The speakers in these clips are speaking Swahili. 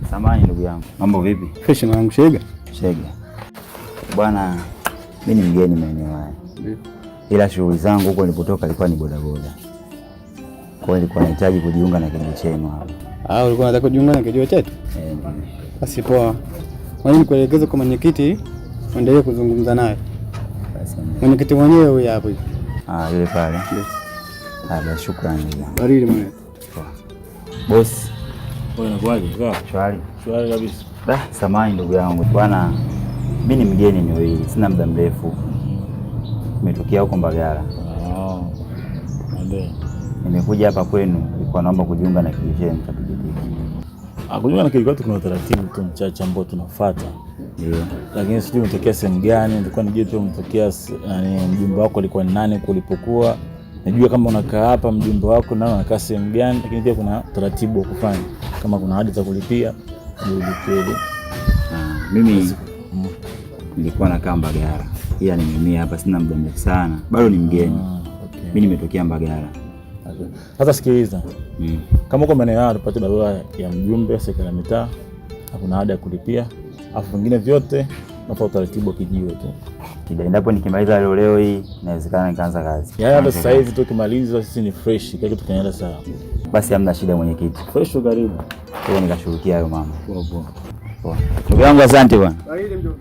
Samahani ndugu yangu. Mambo vipi? Fresh mwanangu Shega. Shega. Bwana, mimi ni mgeni maeneo haya. Ila shughuli zangu huko nilipotoka ilikuwa ni bodaboda. Kwa hiyo nilikuwa nahitaji kujiunga na kijiwe chenu hapa. Ulikuwa unataka kujiunga na kijiwe chetu? Ndio. Basi poa. Mwalimu nikuelekeza kwa mwenyekiti, uendelee kuzungumza naye. Basi. Mwenyekiti mwenyewe huyu hapo hivi. Yule pale. Basi shukrani. Baridi mwana. Boss. Wewe unakuaje? Shwari. Shwari kabisa. Samahani ndugu yangu. Bwana, mimi ni mgeni eneo hili, sina muda mrefu. Nimetokea huko Mbagala. Ndio. Nimekuja hapa kwenu, nilikuwa naomba kujiunga na kijiwe chenu cha pikipiki. Kujiunga na kijiwe kuna utaratibu tu mchache ambao tunafuata. Ndio. Lakini sijui umetokea sehemu gani, nilikuwa nijue tu umetokea mjumbe wako alikuwa ni nani kulipokuwa. Najua kama unakaa hapa mjumbe wako nao anakaa sehemu gani, lakini pia kuna taratibu wa kufanya. Kama kuna hadi za kulipia, ulipie. Mimi nilikuwa nakaa Mbagala. Ila nimehamia hapa sina muda mrefu sana. Bado ni mgeni. Okay. Mimi nimetokea Mbagala. Okay. Sasa sikiliza. Kama uko maeneo haya tupate barua ya mjumbe serikali ya mitaa, hakuna haja ya kulipia. Alafu vingine vyote nafuata utaratibu wa kijiwe tu. Endapo nikimaliza leo hii inawezekana nikaanza kazi. Hata sasa hivi tukimaliza sisi ni fresh, kile kitu kinaenda sawa. Basi hamna shida mwenyekiti. Fresh karibu. Kwa nikashughulikia hayo mama. Poa. Ndugu yangu asante bwana. Baridi mdogo.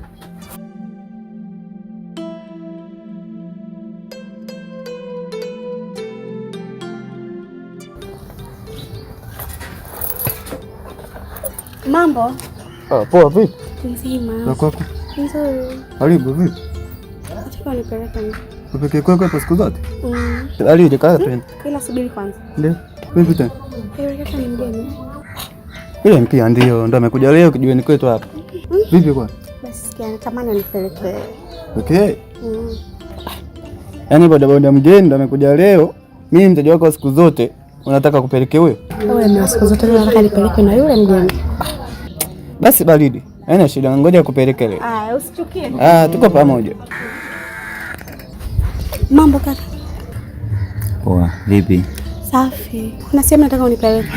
Mambo? Poa vipi? Nzima. Na kwako? Nzuri. Karibu vipi? Nataka nipeleke mimi. Upeke kwako hapa siku zote? Alije kaa twende. Ila subiri kwanza. Ndio. Vipi tena? Kesho ni mgeni. Ile mpia ndio amekuja leo kijiweni kwetu hapa. Vipi kwa? Basi sikia natamani nipeleke. Okay. Yaani bodaboda mgeni ndo amekuja leo. Mimi mteja wako siku zote unataka kupeleke huyo? Wewe na siku zote nataka nipeleke na yule mgeni. Basi baridi. Haina shida, ngoja kupeleke leo. Usichukie. Tuko pamoja. Mambo kaka. Poa, vipi? Safi. Kuna sehemu nataka unipeleke.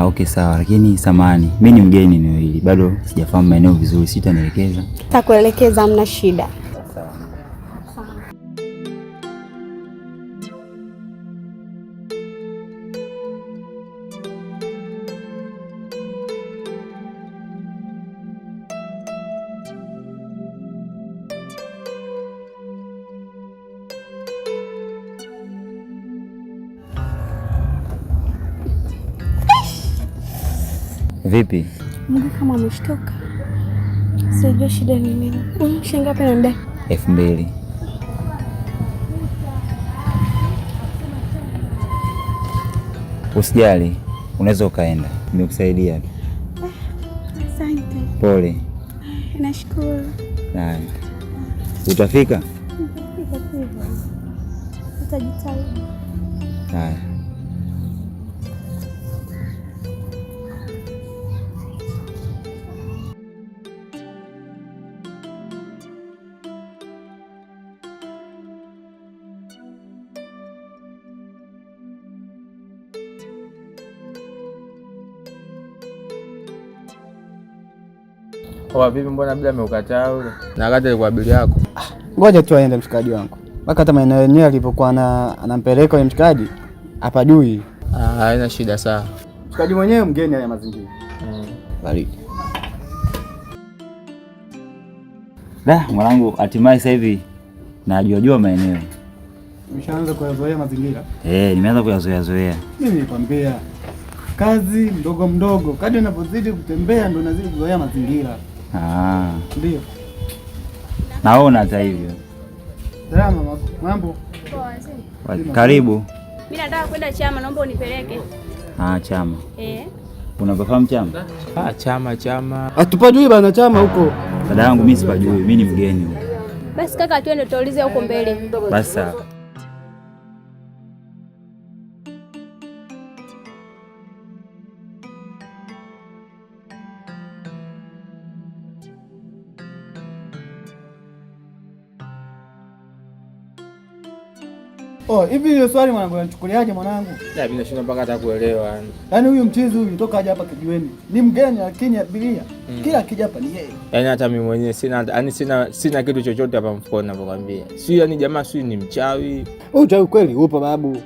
Okay sawa, lakini samahani. Mimi ni mgeni eneo hili. Bado sijafahamu maeneo vizuri, sitanielekeza. Nitakuelekeza, hamna shida. Vipi? Mungu kama ameshtoka. Sijui shida ni nini. Shilingi ngapi ndio? 2000. Usijali, unaweza ukaenda. Nimekusaidia tu. Asante. Pole. Nashukuru. Utafika? Utajitahidi. Haya. Vipi, mbona bila ameukataa yule? Na kati alikuwa bili yako. Ngoja tu aende mshikaji wangu. Mpaka hata maeneo yenyewe alipokuwa anampeleka yule mshikaji hapajui. Haina shida sawa. Mshikaji mwenyewe mgeni haya mazingira. Baridi. Mwanangu, hatimaye sasa hivi najua maeneo. Umeshaanza kuyazoea mazingira? Nimeanza kuyazoea. Mimi nilikwambia kazi mdogo mdogo, kadri unapozidi kutembea ndio unazidi kuzoea mazingira. Ndio. Naona hata hivyo. Salama mambo. Karibu. Mimi nataka kwenda Chama, naomba unipeleke. Chama. Unafahamu Chama? Chama. Hatupajui bana Chama huko. Dada yangu mimi sipajui, mimi ni mgeni huko. Basi kaka, twende tuulize huko mbele. Basi sawa. Oh, hivi ile swali mwanangu unachukuliaje mwanangu? Mimi nashinda mpaka hata kuelewa yani. Yaani huyu mchizi huyu toka aje hapa kijiweni. Ni mgeni lakini abiria. Kila akija hapa ni yeye. Yaani hata mimi mwenyewe sina kitu chochote hapa mfukoni ninapokuambia. Si yani jamaa si ni mchawi. Uchawi kweli upo babu.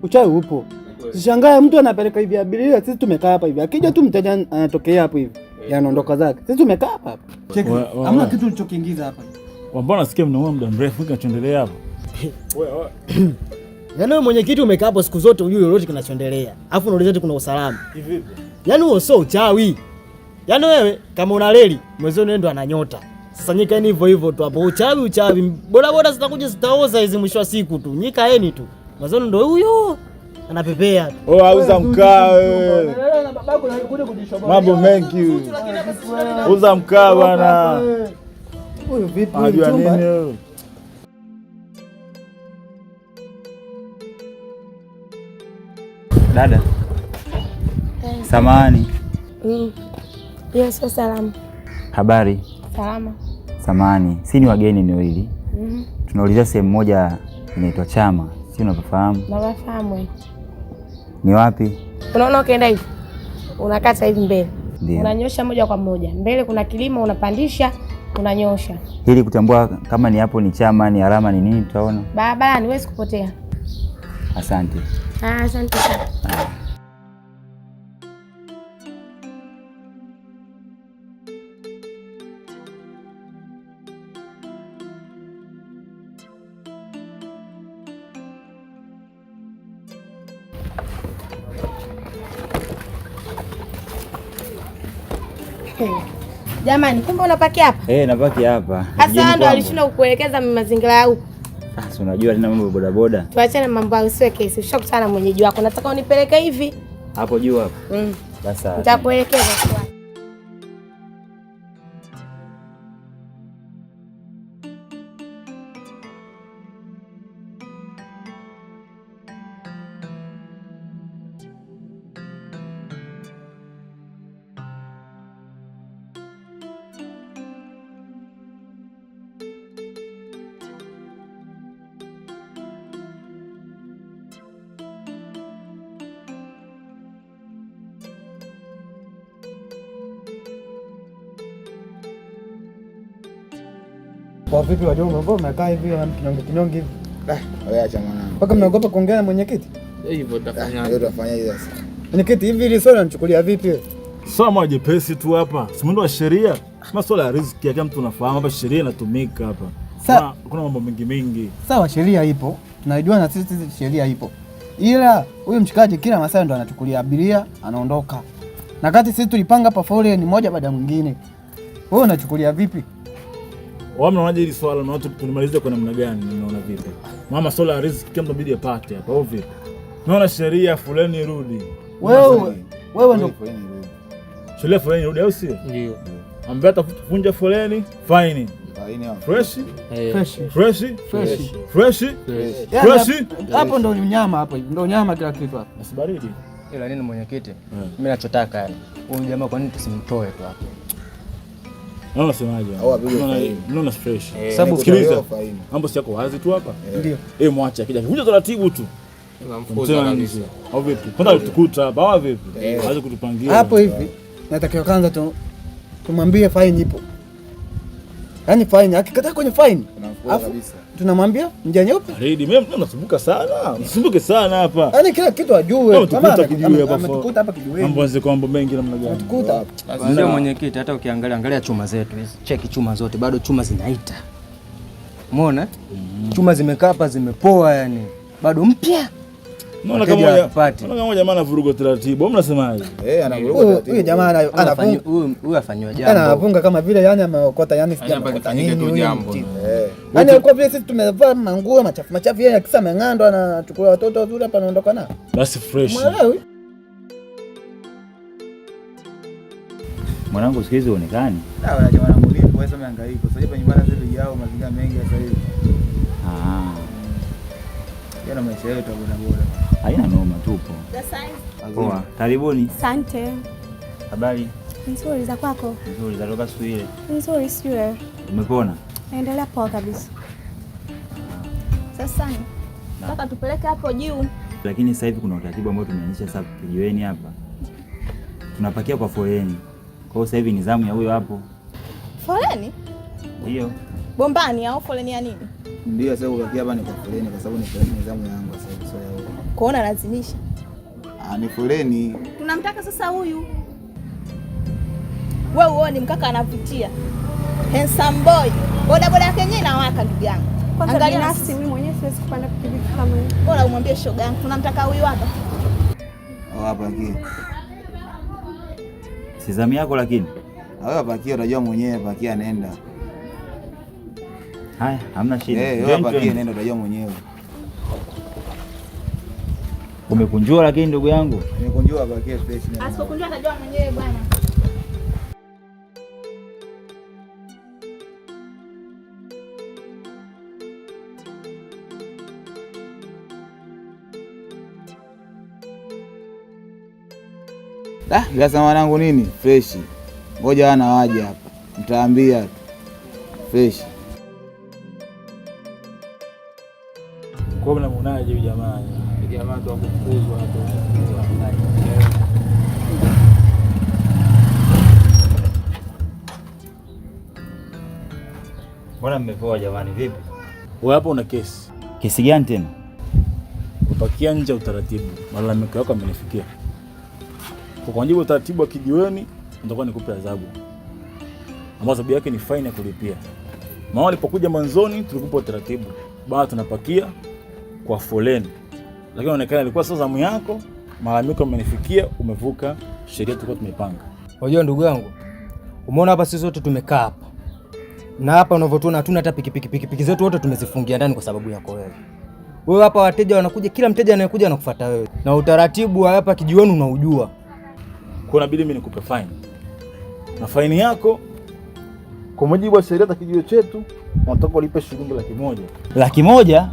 Uchawi upo. Sishangae mtu anapeleka hivi abiria, sisi tumekaa hapa hivi. Akija tu mteja anatokea hapo hivi. Yanaondoka zake. Sisi tumekaa hapa. Cheki. Hamna kitu ulichokiingiza hapa. Mbona nasikia mnaomba muda mrefu kinachoendelea hapo? Yaani wewe mwenyekiti umekaa hapo siku zote hujui lolote kinachoendelea. Alafu unauliza eti kuna usalama. Hivi. Yaani huo sio uchawi. Yaani wewe kama una reli, mwenzio ndio ana nyota. Sasa nyika ni hivyo tu hapo. Uchawi. Boda zitakuja zitaoza hizi mwisho wa siku tu. Nyika yeni tu. Mwenzio ndio huyo. Anapepea. Auza mkaa wewe. Mambo mengi. Uza mkaa bwana. Huyu vipi unajua nini? Dada. Samahani. Hiyo sio salamu. Habari? Salama. Samahani, si ni wageni eneo hili. Tunaulizia sehemu moja inaitwa Chama. Si unafahamu? Nafahamu. Ni wapi? Unaona ukienda hivi. Unakata hivi mbele. Ndiyo. Unanyosha moja kwa moja. Mbele kuna kilima unapandisha, unanyosha. Ili kutambua kama ni hapo ni Chama, ni alama ni nini tutaona? Barabarani huwezi kupotea. Asante. Asante sana. Jamani, kumbe unapaki hapa? Napaki hapa. Sasa ndo alishinda kukuelekeza mazingira ya huko. Sasa unajua tena mambo boda boda. Tuachane mambo hayo, sio kesi. Ushakutana na mwenyeji wako. Nataka unipeleke hivi. Hapo juu hapo. Sasa nitakuelekeza kwa. Kwa vipi wajomba, mbona mnakaa hivi kinyonge hivi? Wewe acha mwanangu. Mpaka mnaogopa kuongea na mwenyekiti? Hivyo Utafanyaje sasa? Mwenyekiti, hivi ile swala nichukulia vipi wewe? Somo jepesi tu hapa. Si mwendo wa sheria. Masuala ya riziki kila mtu unafahamu hapa sheria inatumika hapa. Kuna mambo mengi. Sawa, sheria ipo. Tunajua na sisi sheria ipo. Ila huyu mchikaji kila masaa ndo anachukulia abiria, anaondoka. Na kati sisi tulipanga hapa foleni moja baada ya mwingine. Wewe unachukulia vipi? Wao mnaonaje hili swala na watu tulimaliza kwa namna gani? Mnaona vipi? Mama swala ya riziki kama inabidi apate hapa au vipi? Naona sheria fulani irudi. Wewe ndio sheria fulani irudi au sio? Ndio. Ambaye atavunja foleni, fine. Fresh. Hapo ndo nyama hapo hivi. Ndo nyama kila kitu hapo. Asibaridi. Ila nini mwenyekiti? Mimi nachotaka yani. Huyu jamaa kwa nini tusimtoe tu hapo? Naona semaje? Naona fresh. Sababu sikiliza. Mambo si yako wazi tu hapa. Ndio. Mwache akija. Vunja taratibu tu. Unamfuza kabisa. Au vipi? Kwanza tukuta hapa au vipi? Hawezi kutupangia. Hapo hivi. Natakiwa kwanza tumwambie fine ipo. Yaani fine, akikataa kwenye fine. Unamfuza kabisa. Tunamwambia njia nyeupe. Baridi, mimi nasumbuka sana. Msumbuke sana hapa. Yaani kila kitu ajue. Kama ametukuta hapa kijiweni. Mambo yanze kwa mambo mengi namna gani? Tukuta. Ndio mwenyekiti, hata ukiangalia chuma zetu hizi. Cheki chuma zote, bado chuma zinaita. Umeona? Chuma zimekaa hapa zimepoa yani. Bado mpya. Naona kama jamaa anavuruga taratibu. Wewe mnasemaje? Anavuruga taratibu. Huyu jamaa anafunga. Huyu afanywa jambo. Anafunga kama vile yani ameokota yani sijamkota nini. Yaani kwa vile sisi tumevaa manguo machafu yeye akisa meng'ando anachukua watoto wazuri hapa anaondoka nao. Basi fresh. Mwanangu siku hizi uonekani. Wala mwanangu nipo wewe sema hangaiko. Sasa hivi nyumbani zetu yao mazingira mengi sasa hivi. Yana maisha yetu bora bora. Haina noma tupo. Poa. Karibuni. Asante. Habari? Nzuri za kwako? Nzuri, zatoka siku ile. Nzuri sio. Umepona? Naendelea poa kabisa. Sasa Nataka tupeleke hapo juu. Lakini sasa hivi kuna utaratibu ambao tumeanzisha sasa kijiweni hapa. Tunapakia kwa foleni. Kwa hiyo sasa hivi ni zamu ya huyo hapo. Foleni? Ndio. Bombani au foleni ya nini? Ndio sasa ubakia hapa ni kwa foleni kwa sababu ni foleni ni zamu yangu sasa hivi sio ya huyo. Kuona lazimisha. Ni foleni. Tunamtaka sasa huyu. Wewe uone mkaka anavutia. Handsome boy. Boda boda yake yenyewe inawaka ndugu yangu. Angalia nafsi, mimi mwenyewe siwezi kupanda pikipiki kama hiyo. Bora umwambie shoga yangu tunamtaka huyu hapa. Hapa kile. Si zamu yako lakini. Wewe pakia unajua mwenyewe pakia nenda. Haya, hamna shida. Wewe pakia nenda unajua mwenyewe. Umekunjua lakini ndugu yangu. Nimekunjua pakia fresh. Asipokunjua atajua mwenyewe bwana. Sasa mwanangu nini? Fresh. Ngoja wana waje hapa. Mtaambia tu. Fresh. Kwa mna muonaje huyu jamaa? Jamaa tu akufukuzwa hapo. Mbona mmepoa jamani vipi? Wewe hapo una kesi. Kesi gani tena? Kupakia nje ya utaratibu. Malalamiko yako amenifikia. Kwa mujibu wa utaratibu wa kijiweni, nitakuwa nikupe adhabu. Ambapo adhabu yake ni faini ya kulipia. Maana alipokuja mwanzoni tulikupa utaratibu. Bado tunapakia kwa foleni. Lakini inaonekana ilikuwa sio zamu yako, malalamiko amenifikia, umevuka sheria tulikuwa tumepanga. Unajua ndugu yangu, umeona hapa sisi wote tumekaa hapa. Na hapa unavyotuona hatuna hata pikipiki zetu wote tumezifungia ndani kwa sababu yako wewe. Wewe hapa wateja wanakuja, kila mteja anayekuja anakufuata wewe. Na utaratibu wa hapa kijiweni unaujua. Kwa inabidi mimi nikupe fine. Na faini yako kwa mujibu wa sheria za kijiwe chetu unataka ulipe shilingi 100,000. 100,000?